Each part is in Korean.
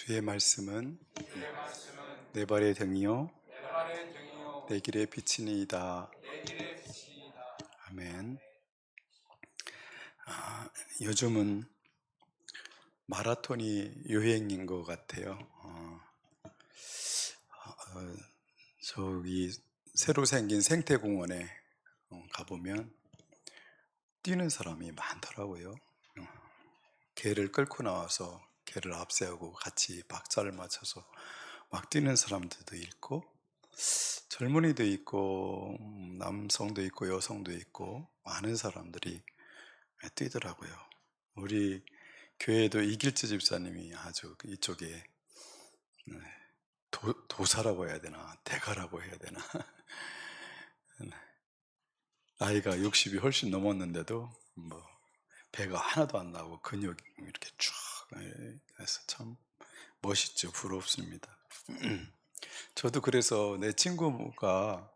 주의 말씀은 내 발의 등이요 내 길의 빛이니이다. 아멘. 요즘은 마라톤이 유행인 것 같아요. 저기 새로 생긴 생태공원에 가보면 뛰는 사람이 많더라고요. 개를 끌고 나와서 개를 앞세우고 같이 박자를 맞춰서 막 뛰는 사람들도 있고, 젊은이도 있고 남성도 있고 여성도 있고 많은 사람들이 뛰더라고요. 우리 교회도 이길재 집사님이 아주 이쪽에 도사라고 해야 되나 대가라고 해야 되나 나이가 60이 훨씬 넘었는데도 뭐 배가 하나도 안 나고 근육이 이렇게 쭉 해서 참 멋있죠. 부럽습니다. 저도 그래서 내 친구가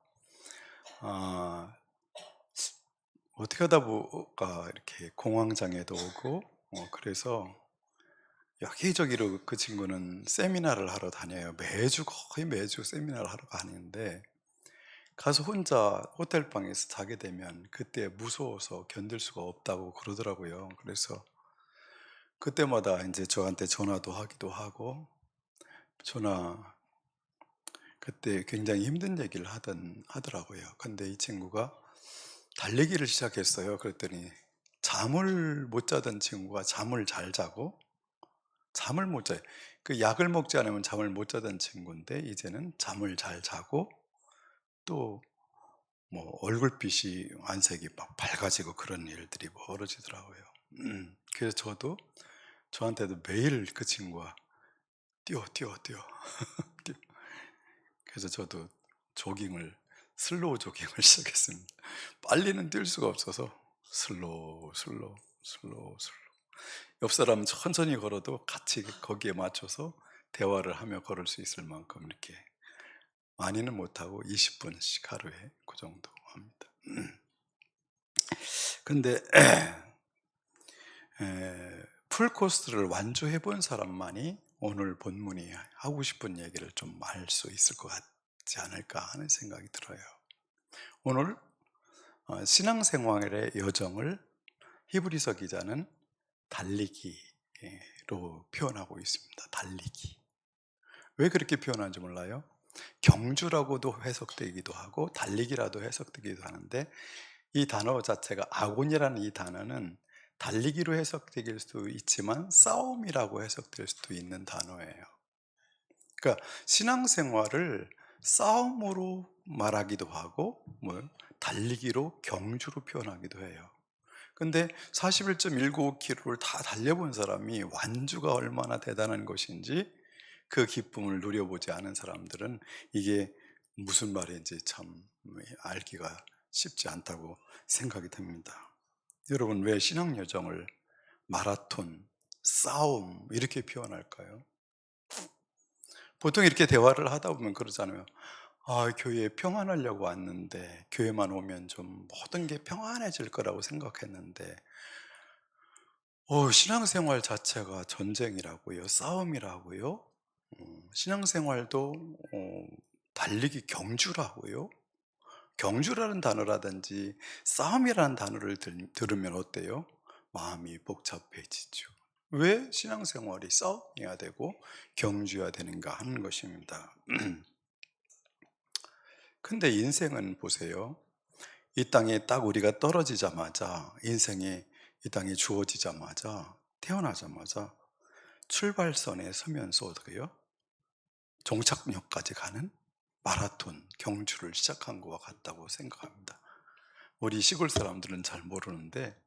어떻게 하다 보니까 이렇게 공황장애도 오고 그래서 여기저기로 그 친구는 세미나를 하러 다녀요. 거의 매주 세미나를 하러 가는데 가서 혼자 호텔방에서 자게 되면 그때 무서워서 견딜 수가 없다고 그러더라고요. 그래서 그때마다 이제 저한테 전화도 하기도 하고 그때 굉장히 힘든 얘기를 하더라고요. 근데 이 친구가 달리기를 시작했어요. 그랬더니 잠을 못 자던 친구가 잠을 잘 자고, 잠을 못 자요. 그 약을 먹지 않으면 잠을 못 자던 친구인데 이제는 잠을 잘 자고, 또 뭐 얼굴빛이 안색이 막 밝아지고 그런 일들이 벌어지더라고요. 그래서 저한테도 매일 그 친구가 뛰어 뛰어 뛰어 뛰어. 그래서 저도 슬로우 조깅을 시작했습니다. 빨리는 뛸 수가 없어서 슬로우 슬로우 슬로우 슬로우. 옆 사람 천천히 걸어도 같이 거기에 맞춰서 대화를 하며 걸을 수 있을 만큼 이렇게 많이는 못하고 20분씩 하루에 그 정도 합니다. 근데 풀코스를 완주해 본 사람만이 오늘 본문이 하고 싶은 얘기를 좀 할 수 있을 것 같지 않을까 하는 생각이 들어요. 오늘 신앙생활의 여정을 히브리서 기자는 달리기로 표현하고 있습니다. 달리기. 왜 그렇게 표현하는지 몰라요? 경주라고도 해석되기도 하고 달리기라도 해석되기도 하는데, 이 단어 자체가 아곤이라는 이 단어는 달리기로 해석될 수도 있지만 싸움이라고 해석될 수도 있는 단어예요. 그러니까 신앙생활을 싸움으로 말하기도 하고 달리기로 경주로 표현하기도 해요. 근데 41.195km를 다 달려본 사람이 완주가 얼마나 대단한 것인지 그 기쁨을 누려보지 않은 사람들은 이게 무슨 말인지 참 알기가 쉽지 않다고 생각이 듭니다. 여러분, 왜 신앙 여정을 마라톤, 싸움 이렇게 표현할까요? 보통 이렇게 대화를 하다 보면 그러잖아요. 교회에 평안하려고 왔는데, 교회만 오면 좀 모든 게 평안해질 거라고 생각했는데 신앙생활 자체가 전쟁이라고요? 싸움이라고요? 신앙생활도 달리기 경주라고요? 경주라는 단어라든지 싸움이라는 단어를 들으면 어때요? 마음이 복잡해지죠. 왜 신앙생활이 싸움이어야 되고 경주여야 되는가 하는 것입니다. 근데 인생은 보세요. 이 땅에 딱 우리가 떨어지자마자, 인생이 이 땅에 주어지자마자, 태어나자마자 출발선에 서면서 어떻게요? 종착역까지 가는 마라톤 경주를 시작한 것과 같다고 생각합니다. 우리 시골 사람들은 잘 모르는데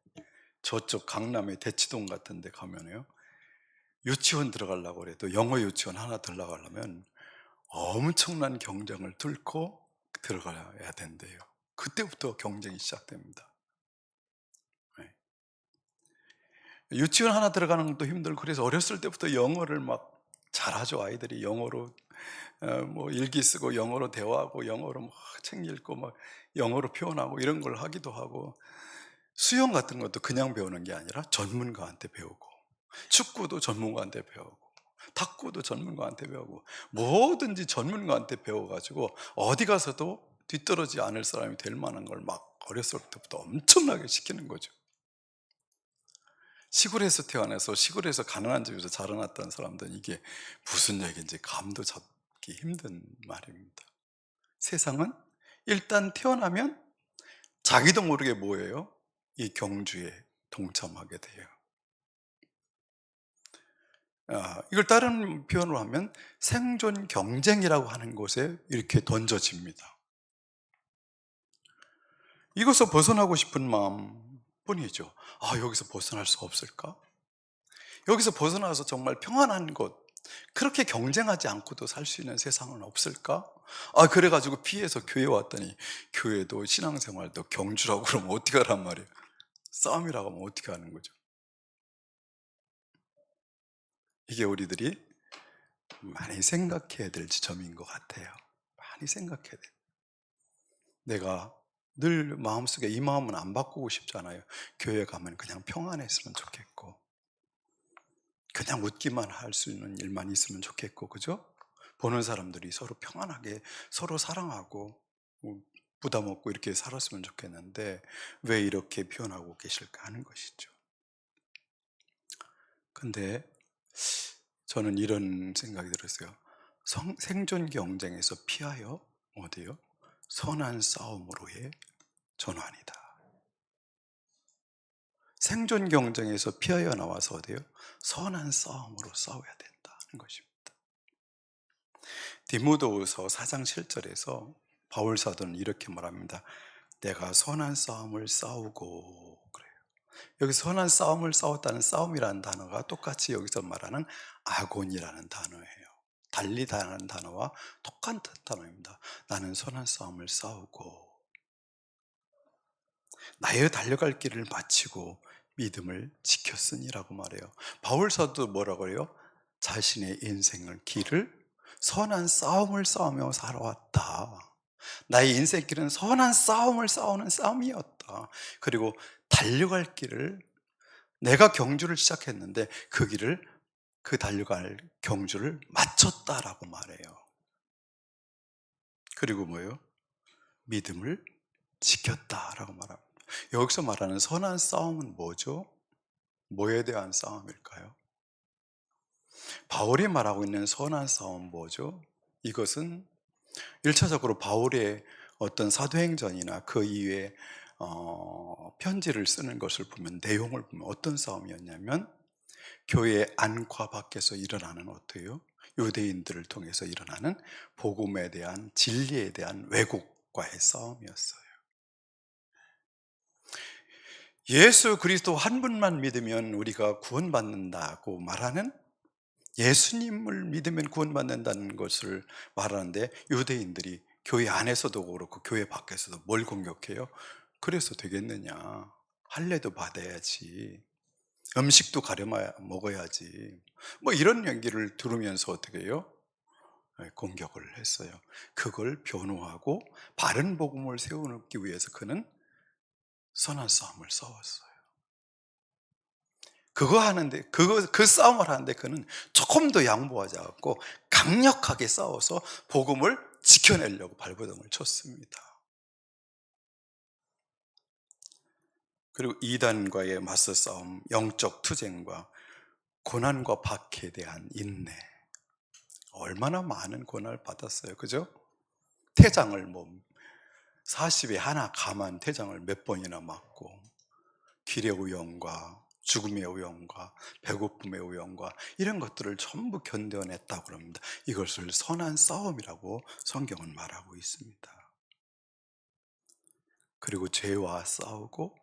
저쪽 강남의 대치동 같은 데 가면요, 유치원 들어가려고 해도 영어 유치원 하나 들어가려면 엄청난 경쟁을 뚫고 들어가야 된대요. 그때부터 경쟁이 시작됩니다. 네. 유치원 하나 들어가는 것도 힘들고, 그래서 어렸을 때부터 영어를 막 잘하죠. 아이들이 영어로 일기 쓰고 영어로 대화하고 영어로 막 책 읽고 막 영어로 표현하고 이런 걸 하기도 하고, 수영 같은 것도 그냥 배우는 게 아니라 전문가한테 배우고, 축구도 전문가한테 배우고, 탁구도 전문가한테 배우고 뭐든지 전문가한테 배워가지고 어디 가서도 뒤떨어지지 않을 사람이 될 만한 걸 막 어렸을 때부터 엄청나게 시키는 거죠. 시골에서 태어나서 시골에서 가난한 집에서 자라났던 사람들은 이게 무슨 얘기인지 감도 잡기 힘든 말입니다. 세상은 일단 태어나면 자기도 모르게 뭐예요? 이 경주에 동참하게 돼요. 이걸 다른 표현으로 하면 생존 경쟁이라고 하는 곳에 이렇게 던져집니다. 이것을 벗어나고 싶은 마음뿐이죠. 여기서 벗어날 수 없을까? 여기서 벗어나서 정말 평안한 곳, 그렇게 경쟁하지 않고도 살 수 있는 세상은 없을까? 그래가지고 피해서 교회 왔더니 교회도 신앙생활도 경주라고 그러면 어떻게 하란 말이에요? 싸움이라고 하면 어떻게 하는 거죠? 이게 우리들이 많이 생각해야 될 지점인 것 같아요. 많이 생각해야 돼. 내가 늘 마음속에 이 마음은 안 바꾸고 싶잖아요. 교회 가면 그냥 평안했으면 좋겠고, 그냥 웃기만 할 수 있는 일만 있으면 좋겠고, 그죠? 보는 사람들이 서로 평안하게 서로 사랑하고 부담 없고 이렇게 살았으면 좋겠는데 왜 이렇게 표현하고 계실까 하는 것이죠. 근데 저는 이런 생각이 들었어요. 생존 경쟁에서 피하여 어디요? 선한 싸움으로의 전환이다. 생존 경쟁에서 피하여 나와서 어디요? 선한 싸움으로 싸워야 된다는 것입니다. 디모데후서 4장 7절에서 바울 사도는 이렇게 말합니다. 내가 선한 싸움을 싸우고 그래요. 여기 선한 싸움을 싸웠다는 싸움이라는 단어가 똑같이 여기서 말하는 아곤이라는 단어예요. 달리다라는 단어와 똑같은 단어입니다. 나는 선한 싸움을 싸우고 나의 달려갈 길을 마치고 믿음을 지켰으니라고 말해요. 바울 사도도 뭐라고 해요? 자신의 인생을 길을 선한 싸움을 싸우며 살아왔다. 나의 인생길은 선한 싸움을 싸우는 싸움이었다. 그리고 달려갈 길을 내가 경주를 시작했는데 그 길을 그 달려갈 경주를 마쳤다라고 말해요. 그리고 뭐예요? 믿음을 지켰다라고 말합니다. 여기서 말하는 선한 싸움은 뭐죠? 뭐에 대한 싸움일까요? 바울이 말하고 있는 선한 싸움 뭐죠? 이것은 1차적으로 바울의 어떤 사도행전이나 그 이외에 편지를 쓰는 것을 보면 내용을 보면 어떤 싸움이었냐면 교회 안과 밖에서 일어나는 어때요? 유대인들을 통해서 일어나는 복음에 대한 진리에 대한 왜곡과의 싸움이었어요. 예수 그리스도 한 분만 믿으면 우리가 구원받는다고 말하는 예수님을 믿으면 구원받는다는 것을 말하는데 유대인들이 교회 안에서도 그렇고 교회 밖에서도 뭘 공격해요? 그래서 되겠느냐? 할례도 받아야지. 음식도 가려 먹어야지. 뭐 이런 얘기를 들으면서 어떻게 해요? 공격을 했어요. 그걸 변호하고 바른 복음을 세우기 위해서 그는 선한 싸움을 싸웠어요. 그 싸움을 하는데 그는 조금 더 양보하지 않고 강력하게 싸워서 복음을 지켜내려고 발버둥을 쳤습니다. 그리고 이단과의 맞서 싸움, 영적 투쟁과 고난과 박해에 대한 인내. 얼마나 많은 고난을 받았어요. 그죠? 태장을 40에 하나 감한 태장을 몇 번이나 맞고 길의 오염과 죽음의 오염과 배고픔의 오염과 이런 것들을 전부 견뎌냈다고 합니다. 이것을 선한 싸움이라고 성경은 말하고 있습니다. 그리고 죄와 싸우고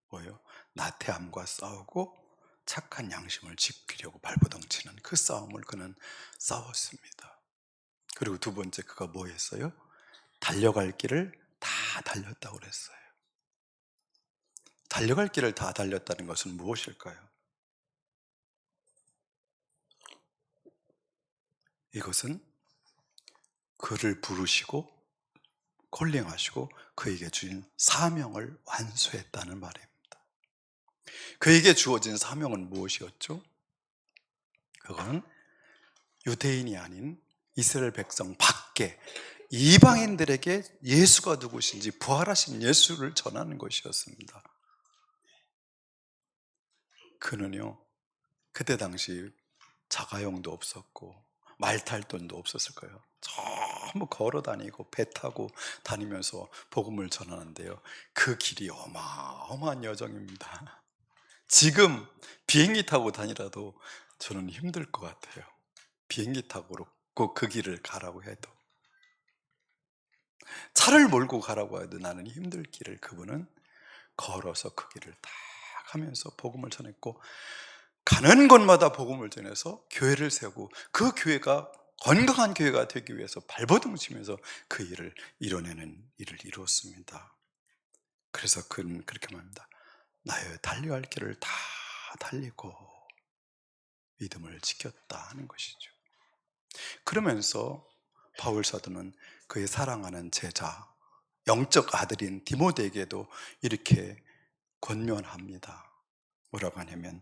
뭐요? 나태함과 싸우고 착한 양심을 지키려고 발버둥 치는 그 싸움을 그는 싸웠습니다. 그리고 두 번째 그가 뭐 했어요? 달려갈 길을 다 달렸다고 그랬어요. 달려갈 길을 다 달렸다는 것은 무엇일까요? 이것은 그를 부르시고 콜링하시고 그에게 주신 사명을 완수했다는 말입니다. 그에게 주어진 사명은 무엇이었죠? 그건 유대인이 아닌 이스라엘 백성 밖에 이방인들에게 예수가 누구신지, 부활하신 예수를 전하는 것이었습니다. 그는요, 그때 당시 자가용도 없었고 말 탈 돈도 없었을 거예요. 전부 걸어 다니고 배 타고 다니면서 복음을 전하는데요, 그 길이 어마어마한 여정입니다. 지금 비행기 타고 다니라도 저는 힘들 것 같아요. 비행기 타고 그 길을 가라고 해도, 차를 몰고 가라고 해도 나는 힘들 길을, 그분은 걸어서 그 길을 딱 하면서 복음을 전했고, 가는 곳마다 복음을 전해서 교회를 세우고, 그 교회가 건강한 교회가 되기 위해서 발버둥 치면서 그 일을 이뤄내는 일을 이루었습니다. 그래서 그는 그렇게 말합니다. 나의 달려야 할 길을 다 달리고 믿음을 지켰다 하는 것이죠. 그러면서 바울 사도는 그의 사랑하는 제자, 영적 아들인 디모데에게도 이렇게 권면합니다. 뭐라고 하냐면,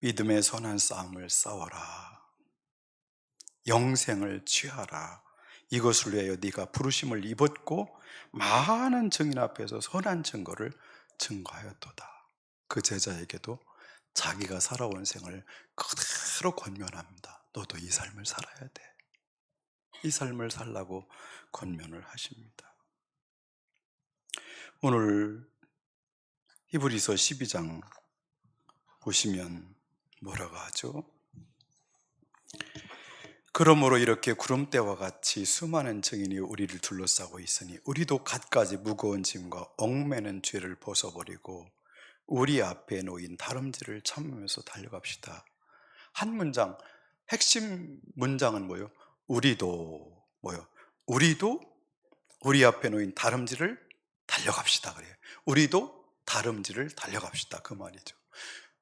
믿음의 선한 싸움을 싸워라. 영생을 취하라. 이것을 위하여 네가 부르심을 입었고 많은 증인 앞에서 선한 증거를 증거하였도다. 그 제자에게도 자기가 살아온 생을 그대로 권면합니다. 너도 이 삶을 살아야 돼. 이 삶을 살라고 권면을 하십니다. 오늘 히브리서 12장 보시면 뭐라고 하죠? 그러므로 이렇게 구름대와 같이 수많은 증인이 우리를 둘러싸고 있으니 우리도 갖가지 무거운 짐과 얽매는 죄를 벗어버리고 우리 앞에 놓인 다름질을 참으면서 달려갑시다. 한 문장, 핵심 문장은 뭐예요? 우리도 뭐요? 우리도 우리 앞에 놓인 다름질을 달려갑시다 그래요. 우리도 다름질을 달려갑시다, 그 말이죠.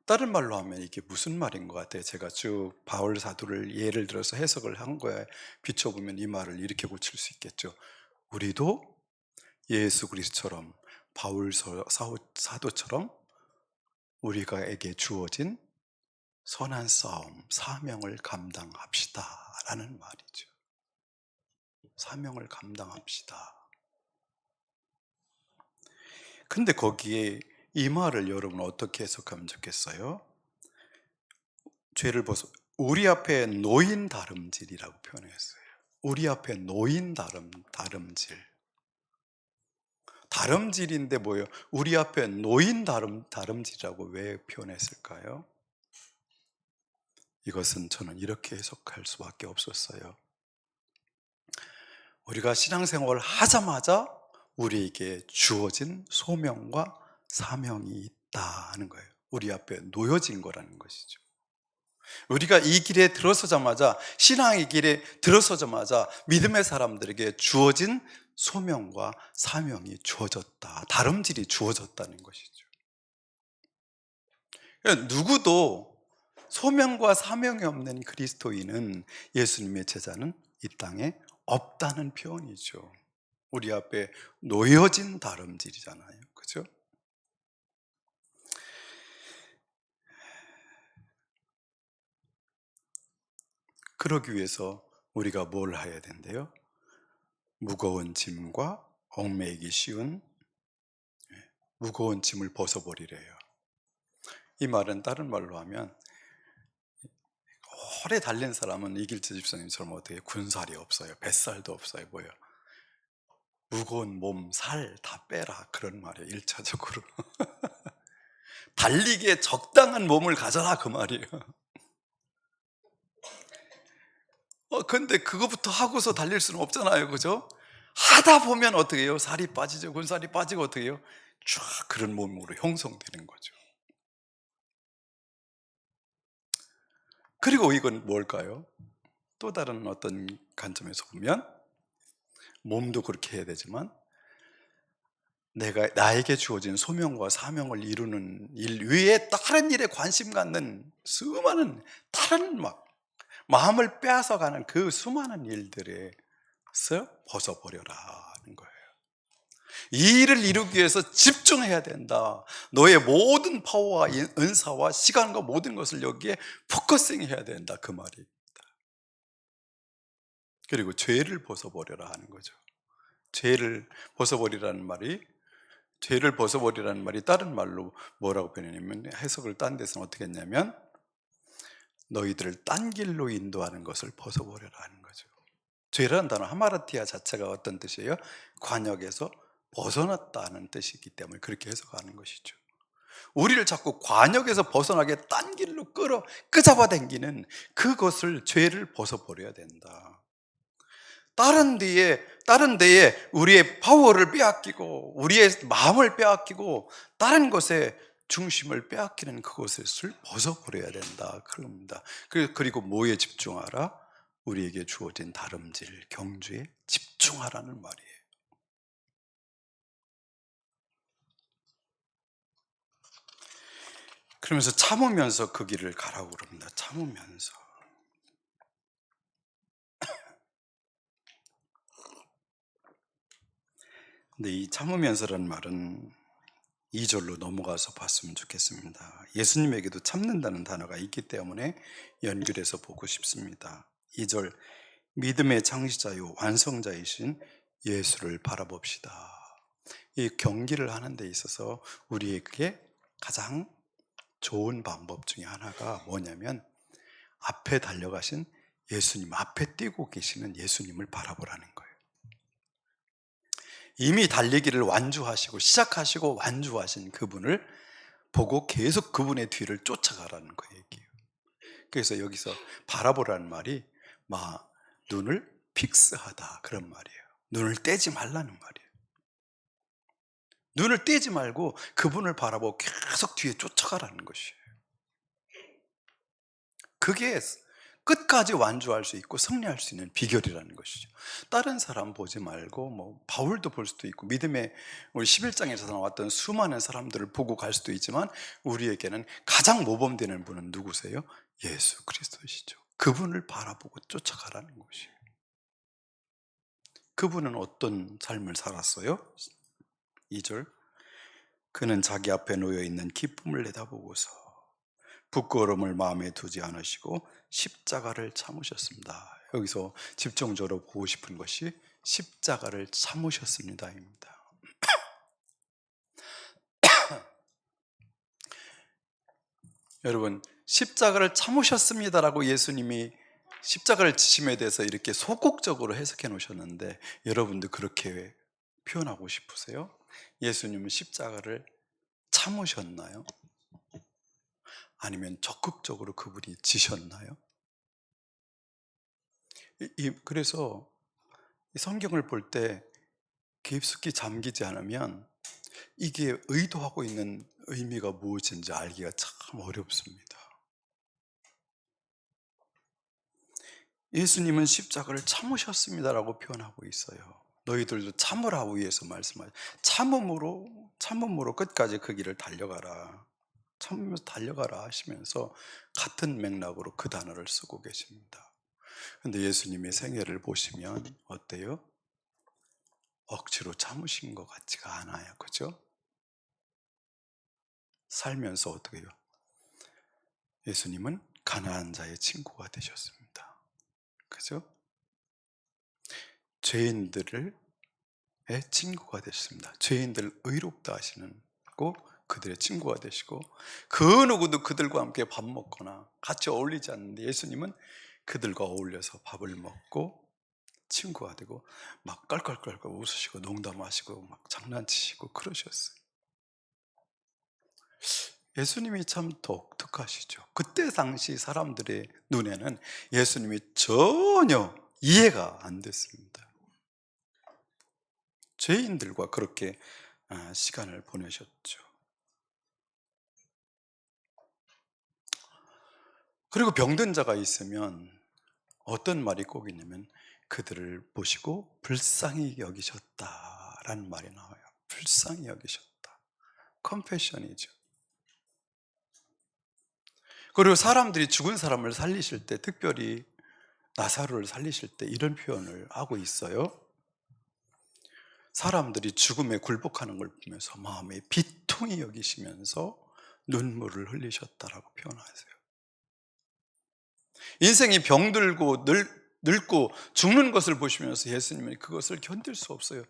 다른 말로 하면 이게 무슨 말인 것 같아요? 제가 쭉 바울 사도를 예를 들어서 해석을 한 거에 비춰보면 이 말을 이렇게 고칠 수 있겠죠. 우리도 예수 그리스도처럼, 바울 사도처럼 우리가에게 주어진 선한 싸움, 사명을 감당합시다 라는 말이죠. 사명을 감당합시다. 근데 거기에 이 말을 여러분 어떻게 해석하면 좋겠어요? 죄를 벗어, 우리 앞에 놓인 다름질이라고 표현했어요. 우리 앞에 놓인 다름질. 다름질인데 뭐예요? 우리 앞에 놓인 다름질이라고 왜 표현했을까요? 이것은 저는 이렇게 해석할 수밖에 없었어요. 우리가 신앙생활을 하자마자 우리에게 주어진 소명과 사명이 있다는 거예요. 우리 앞에 놓여진 거라는 것이죠. 우리가 이 길에 들어서자마자, 신앙의 길에 들어서자마자 믿음의 사람들에게 주어진 소명과 사명이 주어졌다, 다름질이 주어졌다는 것이죠. 누구도 소명과 사명이 없는 그리스도인은, 예수님의 제자는 이 땅에 없다는 표현이죠. 우리 앞에 놓여진 다름질이잖아요, 그죠? 그러기 위해서 우리가 뭘 해야 된대요? 무거운 짐과 얽매이기 쉬운 무거운 짐을 벗어버리래요. 이 말은 다른 말로 하면, 오래 달린 사람은 이길재 집사님처럼 어떻게 군살이 없어요, 뱃살도 없어요. 뭐예요? 무거운 몸, 살 다 빼라, 그런 말이에요. 1차적으로 달리기에 적당한 몸을 가져라, 그 말이에요. 근데 그거부터 하고서 달릴 수는 없잖아요, 그죠? 하다 보면 어떻게 해요? 살이 빠지죠. 군살이 빠지고 어떻게 해요? 쫙 그런 몸으로 형성되는 거죠. 그리고 이건 뭘까요? 또 다른 어떤 관점에서 보면 몸도 그렇게 해야 되지만, 나에게 주어진 소명과 사명을 이루는 일 외에 다른 일에 관심 갖는 수많은 다른 마음을 빼앗아가는 그 수많은 일들에서 벗어버려라는 거예요. 이 일을 이루기 위해서 집중해야 된다. 너의 모든 파워와 은사와 시간과 모든 것을 여기에 포커싱 해야 된다, 그 말이. 그리고 죄를 벗어버려라 하는 거죠. 죄를 벗어버리라는 말이 죄를 벗어버리라는 말이 다른 말로 뭐라고 표현했냐면, 해석을 딴 데서는 어떻게 했냐면 너희들을 딴 길로 인도하는 것을 벗어버려라 하는 거죠. 죄라는 단어 하마르티아 자체가 어떤 뜻이에요? 관역에서 벗어났다는 뜻이기 때문에 그렇게 해석하는 것이죠. 우리를 자꾸 관역에서 벗어나게 딴 길로 끄잡아 당기는 그것을, 죄를 벗어버려야 된다. 다른 데에 우리의 파워를 빼앗기고 우리의 마음을 빼앗기고 다른 것에 중심을 빼앗기는 그것을 벗어버려야 된다, 그럽니다. 그리고 뭐에 집중하라? 우리에게 주어진 다름질, 경주에 집중하라는 말이에요. 그러면서 참으면서 그 길을 가라고 그럽니다. 참으면서. 근데 이 참으면서라는 말은 2절로 넘어가서 봤으면 좋겠습니다. 예수님에게도 참는다는 단어가 있기 때문에 연결해서 보고 싶습니다. 2절, 믿음의 창시자요 완성자이신 예수를 바라봅시다. 이 경기를 하는 데 있어서 우리에게 가장 좋은 방법 중에 하나가 뭐냐면, 앞에 달려가신 예수님, 앞에 뛰고 계시는 예수님을 바라보라는 거예요. 이미 달리기를 완주하시고 시작하시고 완주하신 그분을 보고 계속 그분의 뒤를 쫓아가라는 거 얘기예요. 그래서 여기서 바라보라는 말이 눈을 픽스하다, 그런 말이에요. 눈을 떼지 말라는 말이에요. 눈을 떼지 말고 그분을 바라보고 계속 뒤에 쫓아가라는 것이에요. 그게 끝까지 완주할 수 있고 승리할 수 있는 비결이라는 것이죠. 다른 사람 보지 말고 바울도 볼 수도 있고 믿음의 우리 11장에서 나왔던 수많은 사람들을 보고 갈 수도 있지만, 우리에게는 가장 모범되는 분은 누구세요? 예수 그리스도시죠. 그분을 바라보고 쫓아가라는 것이에요. 그분은 어떤 삶을 살았어요? 2절, 그는 자기 앞에 놓여 있는 기쁨을 내다보고서 부끄러움을 마음에 두지 않으시고 십자가를 참으셨습니다. 여기서 집중적으로 보고 싶은 것이 십자가를 참으셨습니다입니다. 여러분, 십자가를 참으셨습니다라고 예수님이 십자가를 지심에 대해서 이렇게 소극적으로 해석해 놓으셨는데, 여러분도 그렇게 표현하고 싶으세요? 예수님은 십자가를 참으셨나요? 아니면 적극적으로 그분이 지셨나요? 그래서 성경을 볼 때 깊숙이 잠기지 않으면 이게 의도하고 있는 의미가 무엇인지 알기가 참 어렵습니다. 예수님은 십자가를 참으셨습니다라고 표현하고 있어요. 너희들도 참으라 위해서 말씀하죠. 참음으로 끝까지 그 길을 달려가라, 참으면서 달려가라 하시면서 같은 맥락으로 그 단어를 쓰고 계십니다. 그런데 예수님의 생애를 보시면 어때요? 억지로 참으신 것 같지가 않아요. 그죠? 살면서 어떻게 해요? 예수님은 가난한 자의 친구가 되셨습니다. 그죠? 죄인들의 친구가 되셨습니다. 죄인들을 의롭다 하시는 고 그들의 친구가 되시고, 그 누구도 그들과 함께 밥 먹거나 같이 어울리지 않는데 예수님은 그들과 어울려서 밥을 먹고 친구가 되고 막 깔깔깔깔 웃으시고 농담하시고 막 장난치시고 그러셨어요. 예수님이 참 독특하시죠. 그때 당시 사람들의 눈에는 예수님이 전혀 이해가 안 됐습니다. 죄인들과 그렇게 시간을 보내셨죠. 그리고 병든 자가 있으면 어떤 말이 꼭 있냐면, 그들을 보시고 불쌍히 여기셨다라는 말이 나와요. 불쌍히 여기셨다. 컴패션이죠. 그리고 사람들이 죽은 사람을 살리실 때, 특별히 나사로를 살리실 때 이런 표현을 하고 있어요. 사람들이 죽음에 굴복하는 걸 보면서 마음에 비통히 여기시면서 눈물을 흘리셨다라고 표현하세요. 인생이 병들고 늘 늙고 죽는 것을 보시면서 예수님은 그것을 견딜 수 없어요.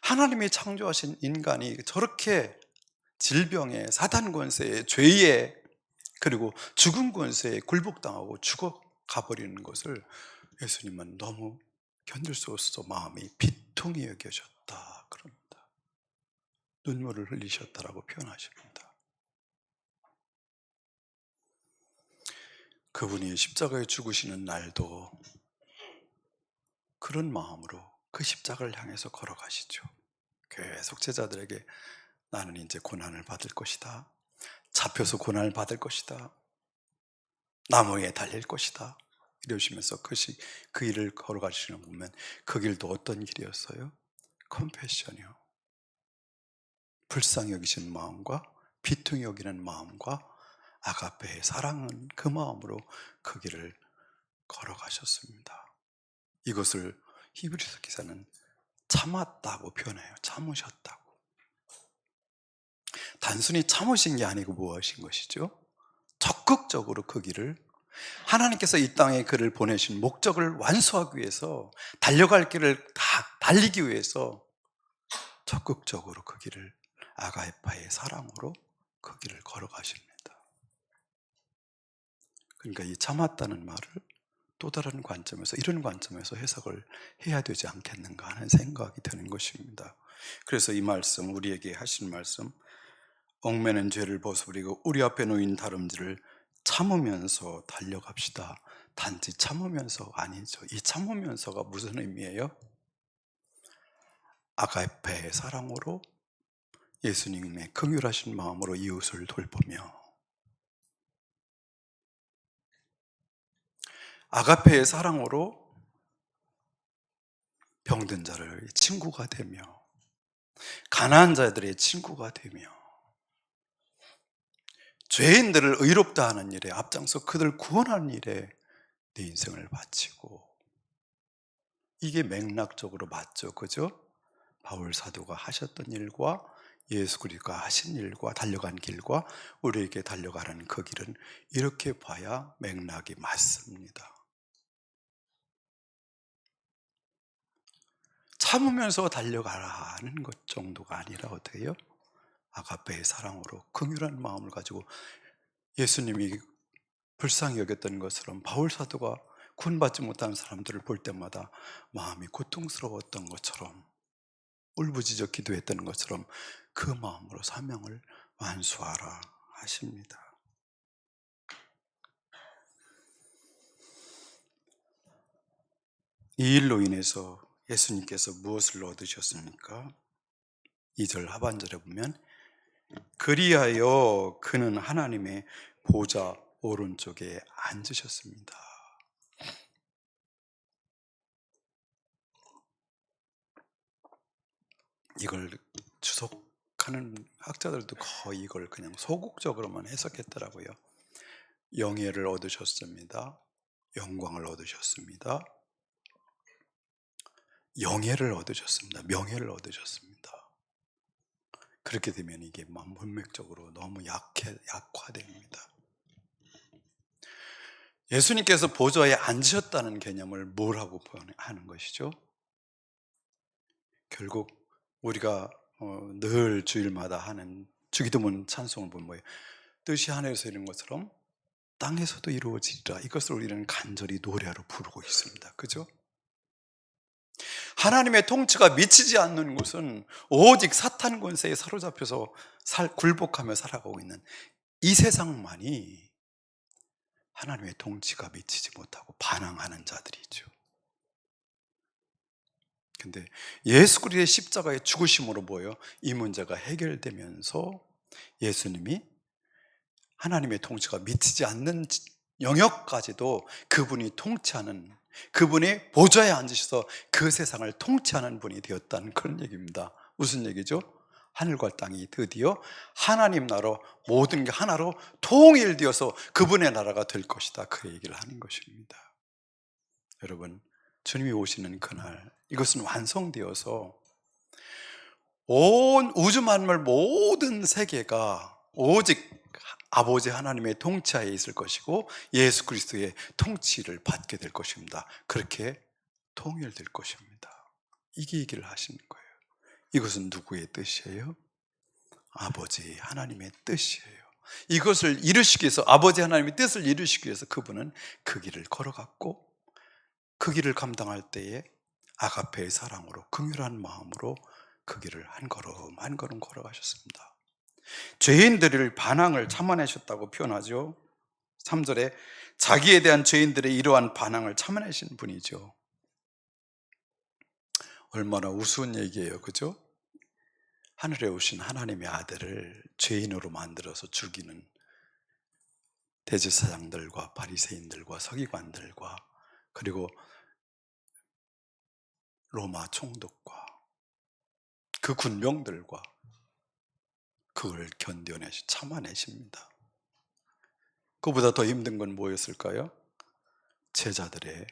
하나님이 창조하신 인간이 저렇게 질병에, 사단 권세에, 죄에, 그리고 죽음 권세에 굴복당하고 죽어가버리는 것을 예수님은 너무 견딜 수 없어서 마음이 비통히 여겨졌다 그럽니다. 눈물을 흘리셨다라고 표현하십니다. 그분이 십자가에 죽으시는 날도 그런 마음으로 그 십자가를 향해서 걸어가시죠. 계속 제자들에게 나는 이제 고난을 받을 것이다. 잡혀서 고난을 받을 것이다. 나무에 달릴 것이다. 이러시면서 그 일을 걸어가시는 거 보면 그 길도 어떤 길이었어요? 컴패션이요. 불쌍히 여기시는 마음과 비통히 여기는 마음과 아가페의 사랑은 그 마음으로 그 길을 걸어가셨습니다. 이것을 히브리서 기사는 참았다고 표현해요. 참으셨다고. 단순히 참으신 게 아니고 무엇인 것이죠? 적극적으로 그 길을, 하나님께서 이 땅에 그를 보내신 목적을 완수하기 위해서, 달려갈 길을 다 달리기 위해서 적극적으로 그 길을 아가페의 사랑으로 그 길을 걸어가십니다. 그러니까 이 참았다는 말을 또 다른 관점에서, 이런 관점에서 해석을 해야 되지 않겠는가 하는 생각이 드는 것입니다. 그래서 이 말씀, 우리에게 하신 말씀, 얽매는 죄를 벗어버리고 우리 앞에 놓인 다름질을 참으면서 달려갑시다. 단지 참으면서 아니죠. 이 참으면서가 무슨 의미예요? 아가페의 사랑으로, 예수님의 긍휼하신 마음으로 이웃을 돌보며, 아가페의 사랑으로 병든 자를 친구가 되며, 가난한 자들의 친구가 되며, 죄인들을 의롭다 하는 일에 앞장서 그들을 구원하는 일에 내 인생을 바치고, 이게 맥락적으로 맞죠, 그죠? 바울 사도가 하셨던 일과 예수 그리스도가 하신 일과 달려간 길과 우리에게 달려가는 그 길은 이렇게 봐야 맥락이 맞습니다. 참으면서 달려가라는 것 정도가 아니라 어떻게 해요? 아가페의 사랑으로 긍휼한 마음을 가지고, 예수님이 불쌍히 여겼던 것처럼 바울 사도가 구원받지 못하는 사람들을 볼 때마다 마음이 고통스러웠던 것처럼, 울부짖어 기도했던 것처럼 그 마음으로 사명을 완수하라 하십니다. 이 일로 인해서 예수님께서 무엇을 얻으셨습니까? 2절 하반절에 보면 그리하여 그는 하나님의 보좌 오른쪽에 앉으셨습니다. 이걸 주석하는 학자들도 거의 이걸 그냥 소극적으로만 해석했더라고요. 영예를 얻으셨습니다. 영광을 얻으셨습니다. 영예를 얻으셨습니다. 명예를 얻으셨습니다. 그렇게 되면 이게 문맥적으로 너무 약화됩니다. 예수님께서 보좌에 앉으셨다는 개념을 뭐라고 하는 것이죠? 결국 우리가 늘 주일마다 하는 주기도문 찬송을 보면 뭐예요? 뜻이 하늘에서 이루는 것처럼 땅에서도 이루어지리라. 이것을 우리는 간절히 노래하러 부르고 있습니다. 그죠? 하나님의 통치가 미치지 않는 곳은 오직 사탄 권세에 사로잡혀서 굴복하며 살아가고 있는 이 세상만이 하나님의 통치가 미치지 못하고 반항하는 자들이죠. 근데 예수 그리스도의 십자가의 죽으심으로 뭐예요? 이 문제가 해결되면서 예수님이 하나님의 통치가 미치지 않는 영역까지도 그분이 통치하는, 그분이 보좌에 앉으셔서 그 세상을 통치하는 분이 되었다는 그런 얘기입니다. 무슨 얘기죠? 하늘과 땅이 드디어 하나님 나라로, 모든 게 하나로 통일되어서 그분의 나라가 될 것이다, 그 얘기를 하는 것입니다. 여러분, 주님이 오시는 그날 이것은 완성되어서 온 우주 만물 모든 세계가 오직 아버지 하나님의 통치하에 있을 것이고 예수 그리스도의 통치를 받게 될 것입니다. 그렇게 통일될 것입니다. 이게 얘기를 하시는 거예요. 이것은 누구의 뜻이에요? 아버지 하나님의 뜻이에요. 이것을 이루시기 위해서, 아버지 하나님의 뜻을 이루시기 위해서 그분은 그 길을 걸어갔고, 그 길을 감당할 때에 아가페의 사랑으로, 긍휼한 마음으로 그 길을 한 걸음 한 걸음 걸어가셨습니다. 죄인들을 반항을 참아내셨다고 표현하죠. 3절에 자기에 대한 죄인들의 이러한 반항을 참아내신 분이죠. 얼마나 우스운 얘기예요, 그죠? 하늘에 오신 하나님의 아들을 죄인으로 만들어서 죽이는 대제사장들과 바리새인들과 서기관들과 그리고 로마 총독과 그 군병들과 그걸 참아내십니다. 그보다 더 힘든 건 뭐였을까요? 제자들의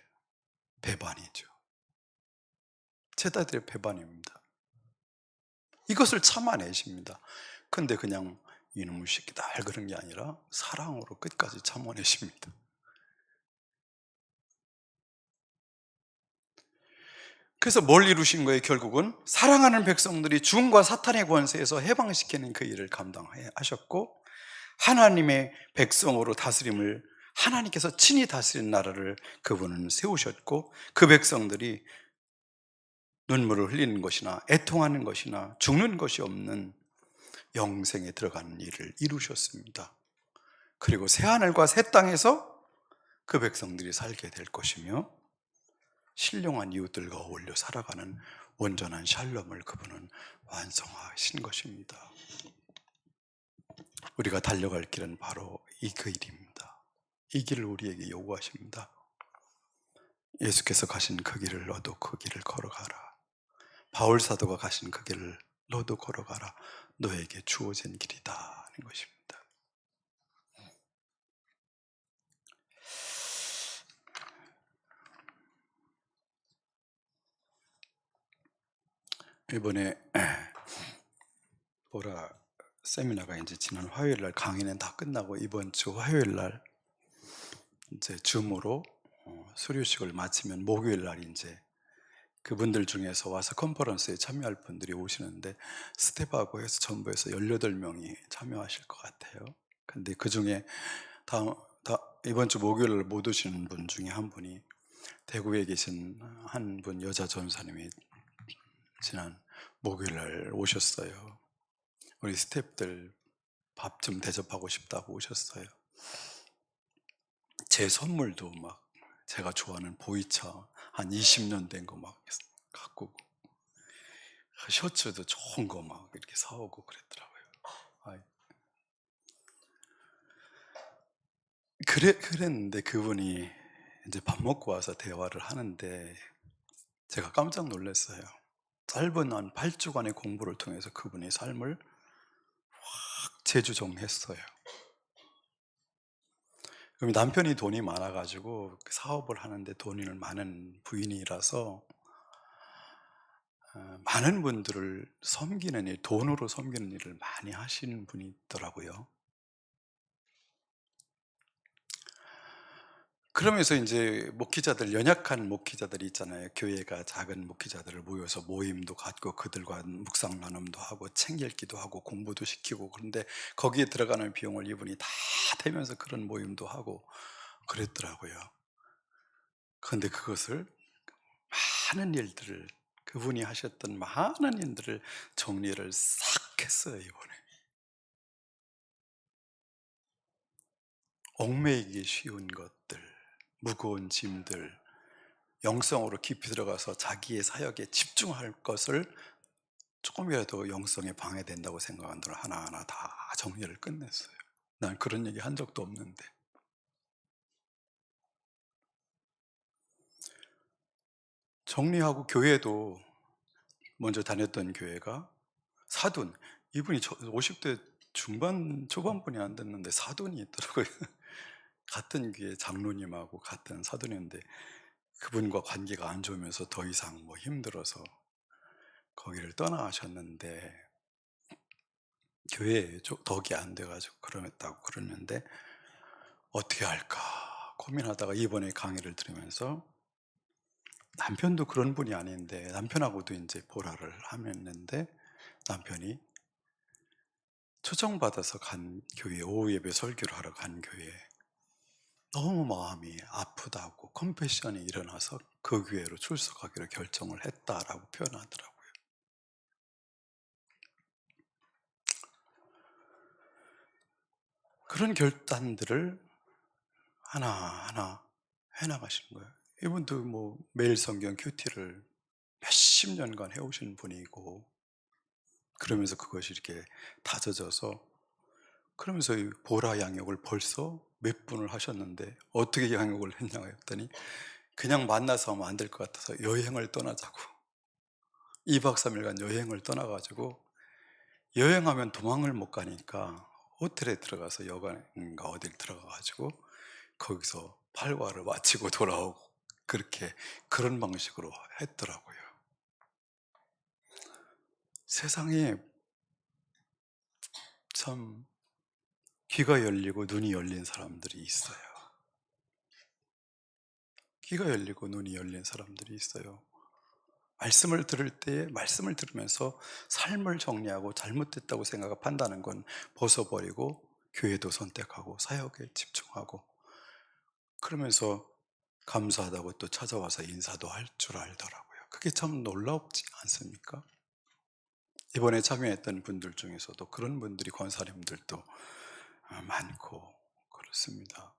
배반이죠. 제자들의 배반입니다. 이것을 참아내십니다. 근데 그냥 이놈의 새끼다 그런 게 아니라 사랑으로 끝까지 참아내십니다. 그래서 뭘 이루신 거예요? 결국은 사랑하는 백성들이 죽음과 사탄의 권세에서 해방시키는 그 일을 감당하셨고, 하나님의 백성으로 다스림을, 하나님께서 친히 다스린 나라를 그분은 세우셨고, 그 백성들이 눈물을 흘리는 것이나 애통하는 것이나 죽는 것이 없는 영생에 들어가는 일을 이루셨습니다. 그리고 새하늘과 새 땅에서 그 백성들이 살게 될 것이며, 신령한 이웃들과 어울려 살아가는 온전한 샬롬을 그분은 완성하신 것입니다. 우리가 달려갈 길은 바로 이 길입니다. 이 길을 우리에게 요구하십니다. 예수께서 가신 그 길을 너도 그 길을 걸어가라. 바울 사도가 가신 그 길을 너도 걸어가라. 너에게 주어진 길이다 하는 것입니다. 이번에 세미나가 이제 지난 화요일 날, 강의는 다 끝나고 이번 주 화요일 날 이제 줌으로 수료식을 마치면 목요일 날 이제 그분들 중에서 와서 컨퍼런스에 참여할 분들이 오시는데, 스텝하고 해서 전부 해서 18명이 참여하실 것 같아요. 근데 그 중에 이번 주 목요일 날 못 오시는 분 중에 한 분이 대구에 계신 한 분 여자 전사님이 지난 목요일 날 오셨어요. 우리 스텝들 밥 좀 대접하고 싶다고 오셨어요. 제 선물도 막 제가 좋아하는 보이차 한 20년 된 거 막 갖고, 셔츠도 좋은 거 막 이렇게 사오고 그랬더라고요. 아이. 그랬는데 그분이 이제 밥 먹고 와서 대화를 하는데 제가 깜짝 놀랐어요. 짧은 한 8주간의 공부를 통해서 그분의 삶을 확 재조정했어요. 그럼 남편이 돈이 많아가지고 사업을 하는데 돈이 많은 부인이라서 많은 분들을 섬기는 일, 돈으로 섬기는 일을 많이 하시는 분이 있더라고요. 그러면서 이제 목회자들, 연약한 목회자들이 있잖아요. 교회가 작은 목회자들을 모여서 모임도 갖고 그들과 묵상 나눔도 하고 책 읽기도 하고 공부도 시키고, 그런데 거기에 들어가는 비용을 이분이 다 대면서 그런 모임도 하고 그랬더라고요. 그런데 그것을, 많은 일들을, 그분이 하셨던 많은 일들을 정리를 싹 했어요. 이번에 얽매이기 쉬운 것들, 무거운 짐들, 영성으로 깊이 들어가서 자기의 사역에 집중할 것을, 조금이라도 영성에 방해된다고 생각한 대로 하나하나 다 정리를 끝냈어요. 난 그런 얘기 한 적도 없는데. 정리하고, 교회도 먼저 다녔던 교회가 사돈, 이분이 50대 중반 초반분이 안 됐는데 사돈이 있더라고요. 같은 교회 장로님하고 같은 사돈인데 그분과 관계가 안 좋으면서 더 이상 힘들어서 거기를 떠나가셨는데, 교회에 덕이 안 돼가지고 그러겠다고 그러는데 어떻게 할까 고민하다가 이번에 강의를 들으면서, 남편도 그런 분이 아닌데 남편하고도 이제 보라를 하면는데, 남편이 초청받아서 간 교회, 오후 예배 설교를 하러 간 교회에 너무 마음이 아프다고 컴패션이 일어나서 그 교회로 출석하기로 결정을 했다라고 표현하더라고요. 그런 결단들을 하나하나 해나가시는 거예요. 이분도 뭐 매일 성경 큐티를 몇십 년간 해오신 분이고, 그러면서 그것이 이렇게 다져져서, 그러면서 이 보라 양육을 벌써 몇 분을 하셨는데 어떻게 양육을 했냐고 했더니, 그냥 만나서 하면 안 될 것 같아서 여행을 떠나자고 2박 3일간 여행을 떠나가지고, 여행하면 도망을 못 가니까 호텔에 들어가서 여관인가 어딜 들어가가지고 거기서 팔과를 마치고 돌아오고, 그렇게 그런 방식으로 했더라고요. 세상에 참 귀가 열리고 눈이 열린 사람들이 있어요. 귀가 열리고 눈이 열린 사람들이 있어요. 말씀을 들을 때 말씀을 들으면서 삶을 정리하고 잘못됐다고 생각하고 판단하는 건 벗어버리고 교회도 선택하고 사역에 집중하고, 그러면서 감사하다고 또 찾아와서 인사도 할 줄 알더라고요. 그게 참 놀랍지 않습니까? 이번에 참여했던 분들 중에서도 그런 분들이, 권사님들도 많고 그렇습니다.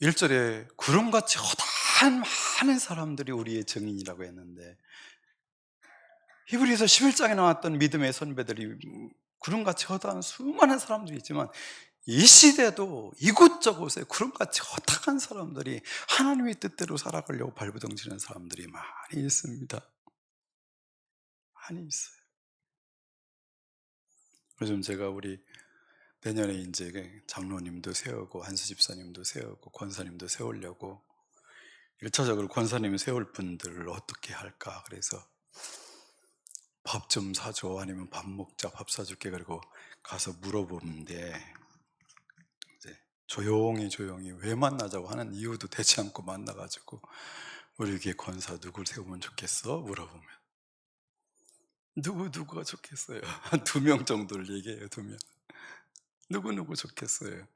1절에 구름같이 허다한 많은 사람들이 우리의 증인이라고 했는데, 히브리서 11장에 나왔던 믿음의 선배들이 구름같이 허다한 수많은 사람들이 있지만, 이 시대도 이곳저곳에 구름같이 허탁한 사람들이, 하나님의 뜻대로 살아가려고 발부둥치는 사람들이 많이 있습니다. 많이 있어요. 요즘 제가 우리 내년에 이제 장로님도 세우고 한수 집사님도 세우고 권사님도 세우려고 1차적으로 권사님 세울 분들을 어떻게 할까, 그래서 밥 좀 사줘, 아니면 밥 먹자, 밥 사줄게, 그리고 가서 물어보는데, 이제 조용히 왜 만나자고 하는 이유도 되지 않고 만나가지고, 우리 교회 권사 누굴 세우면 좋겠어? 물어보면 누구가 좋겠어요? 한 2명 정도를 얘기해요. 2명. 누구 좋겠어요?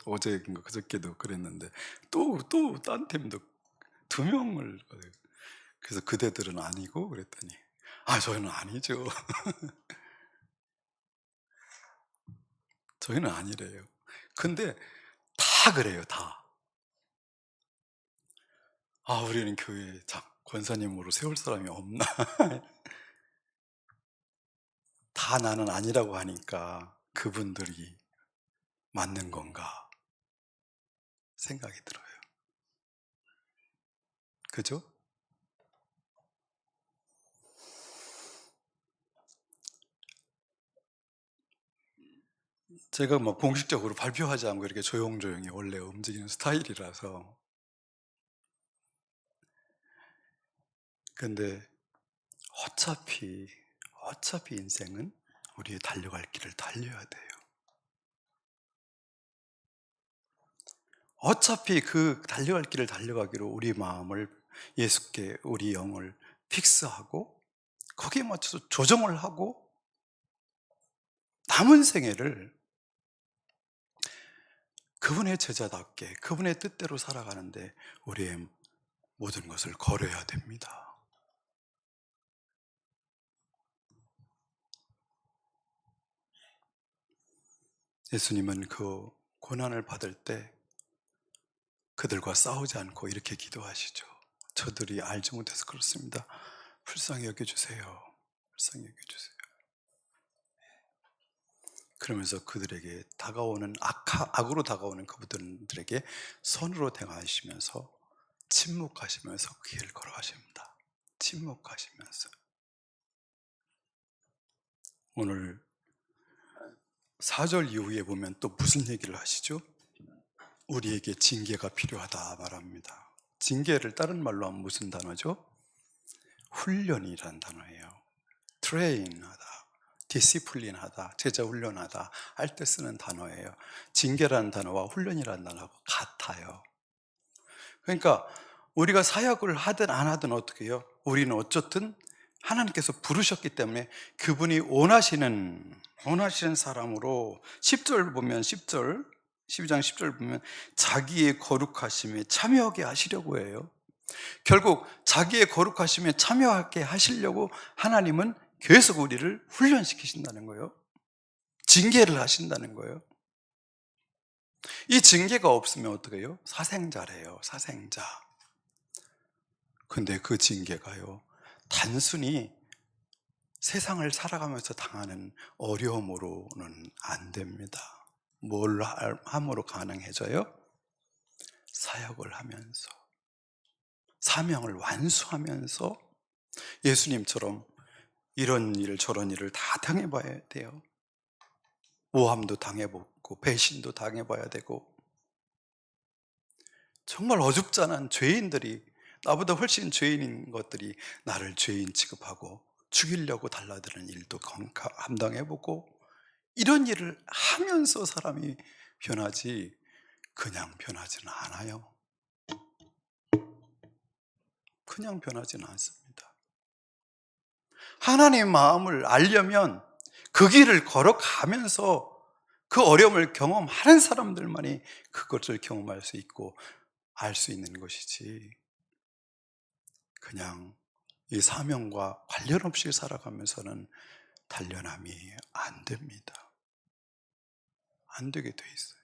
어제인가 그저께도 그랬는데, 또 딴 팀도 2명을. 그래서 그대들은 아니고 그랬더니, 저희는 아니죠. 저희는 아니래요. 근데 다 그래요, 다. 우리는 교회에 권사님으로 세울 사람이 없나? 다 나는 아니라고 하니까 그분들이 맞는 건가 생각이 들어요. 그죠? 제가 뭐 공식적으로 발표하지 않고 이렇게 조용조용히 원래 움직이는 스타일이라서. 근데 어차피 인생은 우리의 달려갈 길을 달려야 돼요. 어차피 그 달려갈 길을 달려가기로 우리 마음을 예수께, 우리 영을 픽스하고 거기에 맞춰서 조정을 하고, 남은 생애를 그분의 제자답게 그분의 뜻대로 살아가는데 우리의 모든 것을 걸어야 됩니다. 예수님은 그 고난을 받을 때 그들과 싸우지 않고 이렇게 기도하시죠. 저들이 알지 못해서 그렇습니다. 불쌍히 여겨주세요. 불쌍히 여겨주세요. 그러면서 그들에게 다가오는 악으로 다가오는 그분들에게 선으로 대하시면서 침묵하시면서 그 길을 걸어가십니다. 침묵하시면서. 오늘 4절 이후에 보면 또 무슨 얘기를 하시죠? 우리에게 징계가 필요하다 말합니다. 징계를 다른 말로 하면 무슨 단어죠? 훈련이란 단어예요. 트레인하다, 디시플린하다, 제자 훈련하다 할 때 쓰는 단어예요. 징계라는 단어와 훈련이라는 단어하고 같아요. 그러니까 우리가 사역을 하든 안 하든 어떻게 해요? 우리는 어쨌든 하나님께서 부르셨기 때문에 그분이 원하시는 사람으로 10절 보면 10절 12장 10절 보면 자기의 거룩하심에 참여하게 하시려고 해요. 결국 자기의 거룩하심에 참여하게 하시려고 하나님은 계속 우리를 훈련시키신다는 거예요. 징계를 하신다는 거예요. 이 징계가 없으면 어떻게 해요? 사생자래요. 사생자. 근데 그 징계가요, 단순히 세상을 살아가면서 당하는 어려움으로는 안 됩니다. 뭘 함으로 가능해져요? 사역을 하면서, 사명을 완수하면서 예수님처럼 이런 일 저런 일을 다 당해봐야 돼요. 모함도 당해보고 배신도 당해봐야 되고, 정말 어줍잖은 죄인들이, 나보다 훨씬 죄인인 것들이 나를 죄인 취급하고 죽이려고 달라드는 일도 감당해보고, 이런 일을 하면서 사람이 변하지 그냥 변하지는 않아요. 그냥 변하지는 않습니다. 하나님의 마음을 알려면 그 길을 걸어가면서 그 어려움을 경험하는 사람들만이 그것을 경험할 수 있고 알 수 있는 것이지, 그냥 이 사명과 관련 없이 살아가면서는 단련함이 안 됩니다. 안 되게 돼 있어요.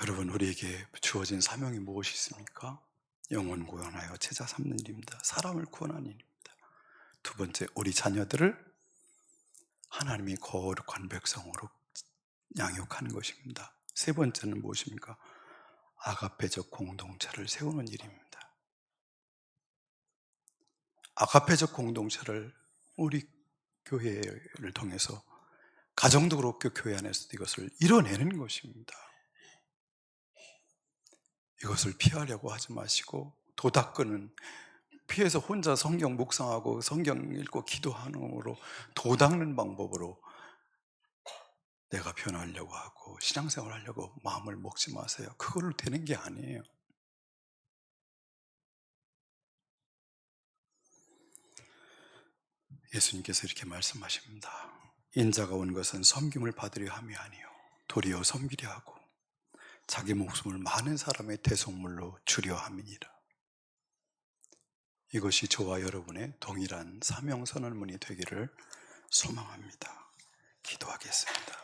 여러분, 우리에게 주어진 사명이 무엇이 있습니까? 영혼 구원하여 제자 삼는 일입니다. 사람을 구원하는 일입니다. 두 번째, 우리 자녀들을 하나님이 거룩한 백성으로 양육하는 것입니다. 세 번째는 무엇입니까? 아가페적 공동체를 세우는 일입니다. 아가페적 공동체를 우리 교회를 통해서, 가정도 그렇고 교회 안에서도 이것을 이뤄내는 것입니다. 이것을 피하려고 하지 마시고, 도닦는, 피해서 혼자 성경 묵상하고 성경 읽고 기도하는으로 도닦는 방법으로 내가 변하려고 하고 신앙생활 하려고 마음을 먹지 마세요. 그걸로 되는 게 아니에요. 예수님께서 이렇게 말씀하십니다. 인자가 온 것은 섬김을 받으려 함이 아니요 도리어 섬기려 하고 자기 목숨을 많은 사람의 대속물로 주려 함이니라. 이것이 저와 여러분의 동일한 사명 선언문이 되기를 소망합니다. 기도하겠습니다.